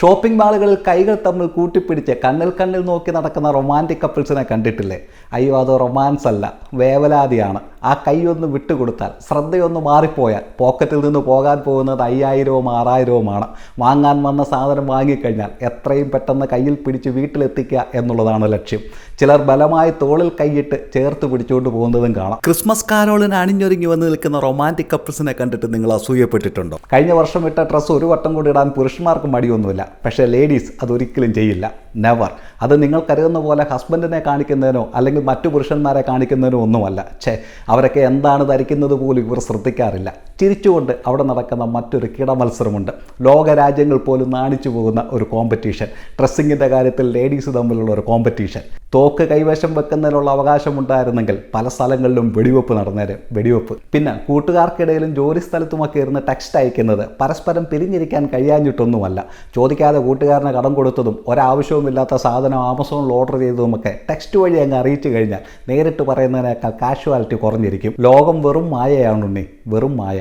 Shopping മാളുകളിൽ കൈകൾ തമ്മിൽ കൂട്ടിപ്പിടിച്ച് കണ്ണിൽ നോക്കി നടക്കുന്ന റൊമാൻറ്റിക് കപ്പിൾസിനെ കണ്ടിട്ടില്ലേ? അയ്യോ, അത് റൊമാൻസ് അല്ല, വേവലാതിയാണ്. ആ കൈയൊന്ന് വിട്ടുകൊടുത്താൽ, ശ്രദ്ധയൊന്ന് മാറിപ്പോയാൽ പോക്കറ്റിൽ നിന്ന് പോകാൻ പോകുന്നത് 5000-ഉം 6000-ഉമാണ്. വാങ്ങാൻ വന്ന സാധനം വാങ്ങിക്കഴിഞ്ഞാൽ എത്രയും പെട്ടെന്ന് കയ്യിൽ പിടിച്ച് വീട്ടിലെത്തിക്കുക എന്നുള്ളതാണ് ലക്ഷ്യം. ചിലർ ബലമായി തോളിൽ കൈയിട്ട് ചേർത്ത് പിടിച്ചുകൊണ്ട് പോകുന്നതും കാണാം. ക്രിസ്മസ് കാരോളിന് അണിഞ്ഞൊരുങ്ങി വന്ന് നിൽക്കുന്ന റൊമാൻറ്റിക് കപ്പിൾസിനെ കണ്ടിട്ട് നിങ്ങൾ അസൂയപ്പെട്ടിട്ടുണ്ടോ? കഴിഞ്ഞ വർഷം ഇട്ട ഡ്രസ്സ് ഒരു വട്ടം കൂടി ഇടാൻ പുരുഷന്മാർക്ക് മടിയൊന്നുമില്ല. പക്ഷേ ലേഡീസ് അതൊരിക്കലും ചെയ്യില്ല. നെവർ. അത് നിങ്ങൾ കരുതുന്ന പോലെ ഹസ്ബൻഡിനെ കാണിക്കുന്നതിനോ അല്ലെങ്കിൽ മറ്റു പുരുഷന്മാരെ കാണിക്കുന്നതിനോ ഒന്നുമല്ല. അവരൊക്കെ എന്താണ് ധരിക്കുന്നത് പോലും ഇവർ ശ്രദ്ധിക്കാറില്ല. ചിരിച്ചുകൊണ്ട് അവിടെ നടക്കുന്ന മറ്റൊരു കിടമത്സരമുണ്ട്. ലോകരാജ്യങ്ങൾ പോലും നാണിച്ചു പോകുന്ന ഒരു കോമ്പറ്റീഷൻ. ഡ്രസ്സിങ്ങിൻ്റെ കാര്യത്തിൽ ലേഡീസ് തമ്മിലുള്ള ഒരു കോമ്പറ്റീഷൻ. തോക്ക് കൈവശം വെക്കുന്നതിനുള്ള അവകാശമുണ്ടായിരുന്നെങ്കിൽ പല സ്ഥലങ്ങളിലും വെടിവെപ്പ് നടന്നേരും. വെടിവെപ്പ്. പിന്നെ കൂട്ടുകാർക്കിടയിലും ജോലി സ്ഥലത്തുമൊക്കെ ഇരുന്ന് ടെക്സ്റ്റ് അയക്കുന്നത് പരസ്പരം പിരിഞ്ഞിരിക്കാൻ കഴിയാഞ്ഞിട്ടൊന്നുമല്ല. ചോദിക്കാതെ കൂട്ടുകാരന് കടം കൊടുത്തതും ഒരാവശ്യവുമില്ലാത്ത സാധനം ആമസോണിൽ ഓർഡർ ചെയ്തതുമൊക്കെ ടെക്സ്റ്റ് വഴി അങ്ങ് അറിയിച്ചു കഴിഞ്ഞാൽ നേരിട്ട് പറയുന്നതിനേക്കാൾ കാഷ്വാലിറ്റി കുറഞ്ഞിരിക്കും. ലോകം വെറും മായയാണുണ്ണി, വെറും മായ.